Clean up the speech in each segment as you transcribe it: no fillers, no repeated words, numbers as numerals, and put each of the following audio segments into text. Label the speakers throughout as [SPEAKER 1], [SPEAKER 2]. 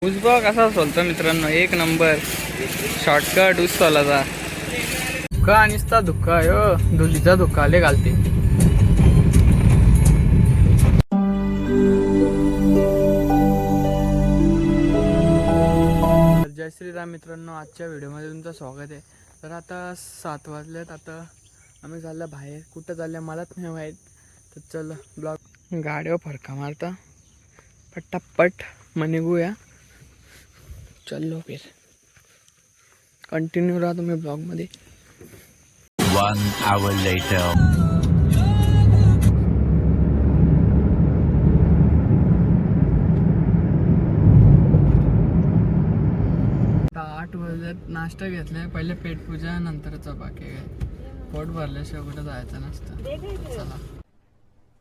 [SPEAKER 1] उसबा कसा सोलतो मित्रांनो, एक नंबर शॉर्टकट ऊस सोलाचा. धुका आणिसता धुका यो धुलीचा धुका आले घालते. जय श्रीराम मित्रांनो, आजच्या व्हिडिओमध्ये तुमचं स्वागत आहे. तर आता 7 वाजलेत. आता आम्ही चाललो बाहेर. कुठं चाललं मलाच नाही माहीत. तर चल ब्लॉग गाड्यावर फरका मारता पटापट मग निघूया. चलो फिर कंटिन्यू रहा तुम्ही ब्लॉगमध्ये.
[SPEAKER 2] 1 hour later.
[SPEAKER 1] 8 वाजल्यात. नाश्ता घेतलाय. पहिले पेटपूजा नंतरचा बाकी. पोट भरल्याशिवाय कुठं जायचं नसतं. चला.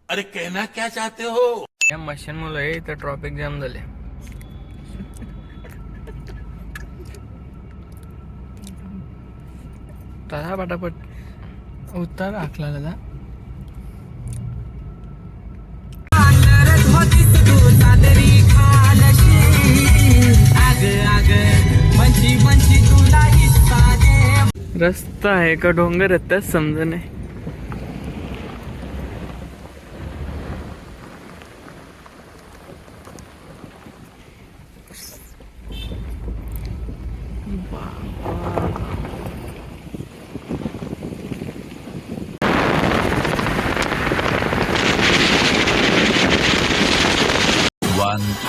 [SPEAKER 2] अरे कहना क्या चाहते हो?
[SPEAKER 1] या मशीन मुळे इथं ट्रॉफिक जाम झाले. तसा पटापट उत्तर आखला दादा. रस्ता आहे का डोंगर येतात समज नाही.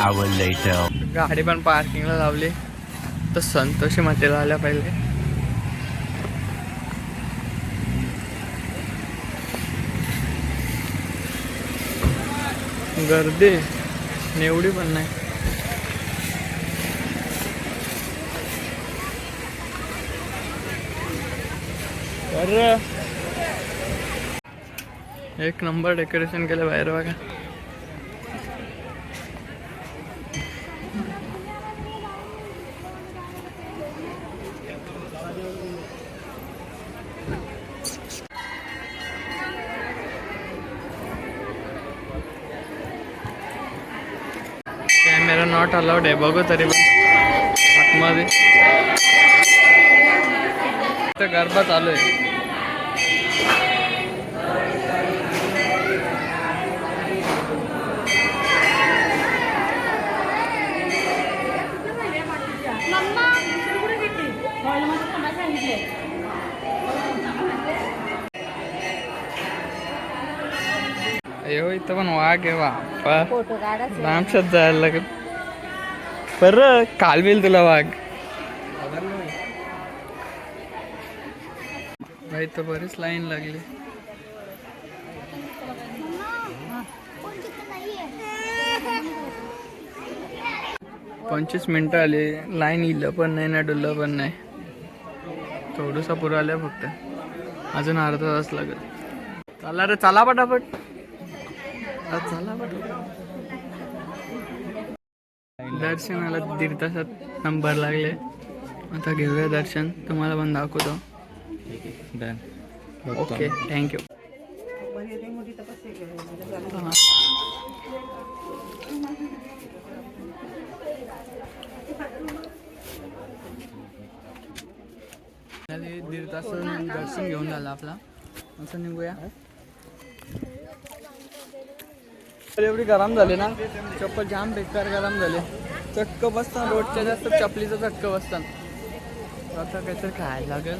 [SPEAKER 2] Hour later.
[SPEAKER 1] गाडी पण पार्किंगला लावली. तर संतोषी मातेला आल्या पहिले. गर्दी एवढी पण नाही. अरे एक नंबर डेकोरेशन केलं बाहेर बघा. कॅमेरा नॉट अलाउड आहे. बघू तरी पण आतमध्ये तर गरबा चालू आहे. अयो इथं पण वाघ आहे. लांबशात जायला लागेल. बरं काल बिल तुला वाघ भाई. तर बरीच लाईन लागली. पंचवीस मिनिटं आली. लाईन इलं पण नाही ना डुल्लं पण नाही. थोडंसा पुरं आलं फक्त. अजून अर्धा तास लागेल. चला रे चला पटापट. चला दर्शनाला 1.5 तासात नंबर लागले. आता घेऊया दर्शन. तुम्हाला पण दाखवतो. Okay thank you. झाले 1.5 तास दर्शन घेऊन झालं आपला. असं निघूया. एवढी गरम झाली ना, चप्पल जाम बेकार गरम झाले. चटकं बसतात रोडच्या जास्त चपलीचं चटकं बसतात. आता काहीतरी खायला लागेल.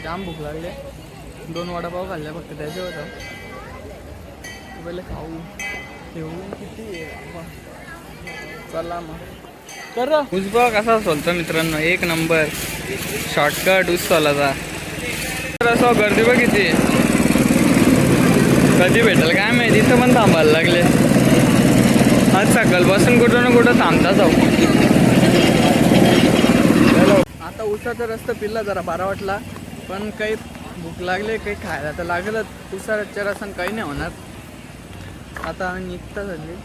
[SPEAKER 1] जाम भूक लागले. 2 वडापाव खाल्ले फक्त. त्याचे होतं पहिले खाऊ. एवढी किती चला मग. तर उसबा कसा सोलतो मित्रांनो, एक नंबर शॉर्टकट ऊस सोलाचा. तर असं गर्दी बघ किती. कधी भेटेल काय माहिती. इथं पण थांबायला लागले. आज सकाळपासून कुठं ना कुठं थांबताच आहो. आता उसाचा रस्ता पिल्ला जरा बारा वाटला. पण काही भूक लागले काही खायला तर लागलं. उसाच्या रसन काही नाही होणार. आता निघता झाली.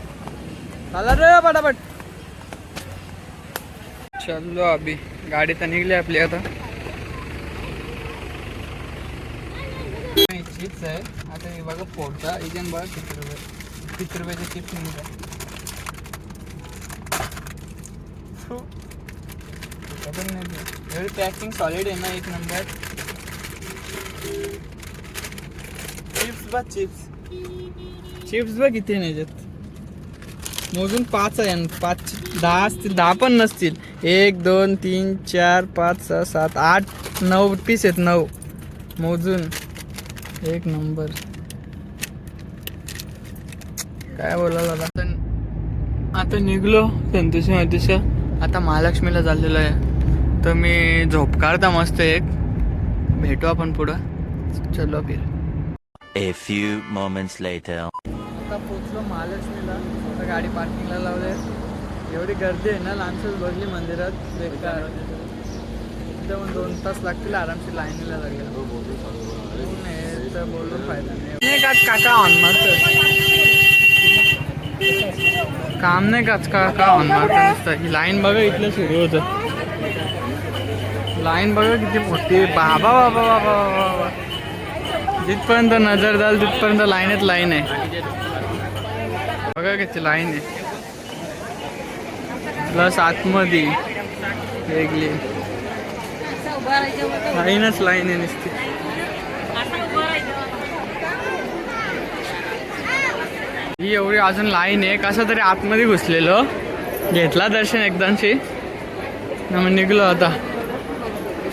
[SPEAKER 1] चला रे पटापट. चलो अभि गाडी तर निघली आपली. आता चिप्स आहे. आता हे बघा फोडता इथून बघा किती रुपयाचे चिप्स निघतात. एवढी पॅकिंग सॉलिड आहे ना, एक नंबर. चिप्स बघ, चिप्स बघ किती नाही याच्यात. मोजून 5 आहे, 5 10 असतील, 10 पण नसतील. 1 2 3 4 5 6 7 8 9 पीस आहेत. 9 मोजून. एक नंबर. काय बोलायला आता. आता निघलो संतोषी. आता महालक्ष्मीला चाललेलो आहे. तर मी झोप काढता मस्त एक. भेटू आपण पुढं. चलो फिर.
[SPEAKER 2] A few moments later.
[SPEAKER 1] आता पोचलो महालक्ष्मीला. आता गाडी पार्किंगला लावले. एवढी गर्दी आहे ना, लांबच बघली मंदिरात बेकार. तिथं मग 2 तास लागतील आरामशीर लाईनीला लागेल. नाही तर बोलून फायदा नाही. काका ऑन मारतो. काम नाही काका ऑन मारतो नुसतं. ही लाईन बघा इथलं सुरू होतं. लाईन बघा किती मोठी. बाबा बाबा बाबा बाबा. जिथपर्यंत नजर जाल तिथपर्यंत लाईन आहे. बघा किती लाईन आहे. प्लस आतमध्ये वेगळी लाईन आहे नुसती. ही एवढी अजून लाईन आहे. कसं तरी आतमध्ये घुसलेलो. घेतला दर्शन एकदांशी. मग निघलो. आता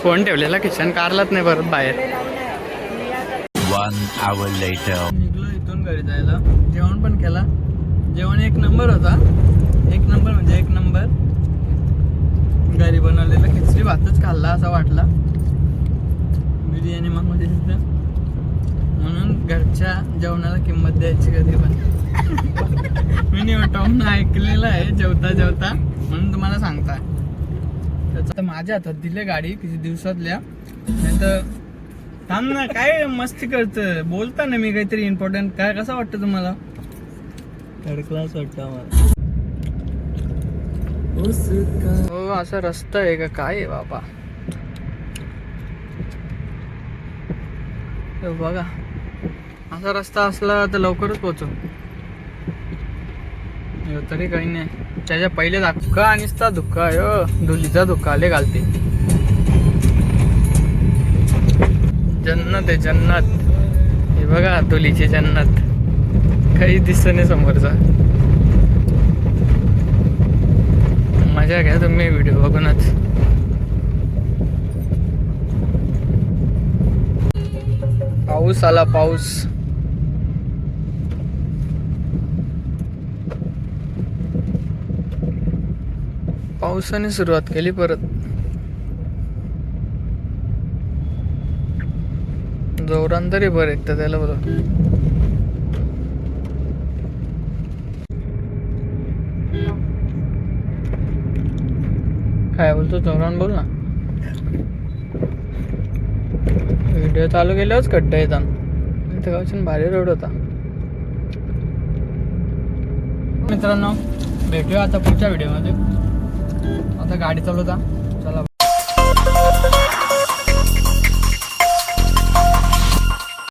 [SPEAKER 1] फोन ठेवलेला किचन कारलाच नाही परत बाहेर.
[SPEAKER 2] 1 hour later.
[SPEAKER 1] निघलो इथून घरी जायला. जेवण पण केला. जेवण एक नंबर होता. एक नंबर म्हणजे एक नंबर. घरी बनवलेला खिचडी भातच खाल्ला असं वाटला. बिर्याणी मागवली तिथं. म्हणून घरच्या जेवणाला किंमत द्यायची कधी पण. मी निवटवून ऐकलेलं आहे जेवता म्हणून तुम्हाला सांगता. त्याचं माझ्या हातात दिले गाडी किती दिवसातल्या. नाही तर थांब ना, काय मस्ती करतं. बोलता ना मी काहीतरी इम्पॉर्टंट. काय कसं वाटतं तुम्हाला? थर्ड क्लास वाटतं मला. हो, असा रस्ता आहे का काय आहे बाबा. बघा असा रस्ता असला तर लवकरच पोहोचू. तरी काही नाही. त्याच्या पहिले धक्का आणि धुक्का आहे. धुलीचा धुक्का आले घालते. जन्नत आहे जन्नत. हे बघा धुलीची जन्नत. काही दिसत नाही समोरचा. मजा घ्या तुम्ही व्हिडिओ बघूनच. पाऊस आला पाऊस. पावसाने सुरुवात केली परत. जोरान तरी बरं एकदा त्याला बोल. काय बोलतो जोरान बोल ना. व्हिडिओ चालू केल्यावरच खड्डा येतात. इथं गावची भारी रोड होता. मित्रांनो भेटूया आता पुढच्या व्हिडिओमध्ये. आता गाडी चालवता.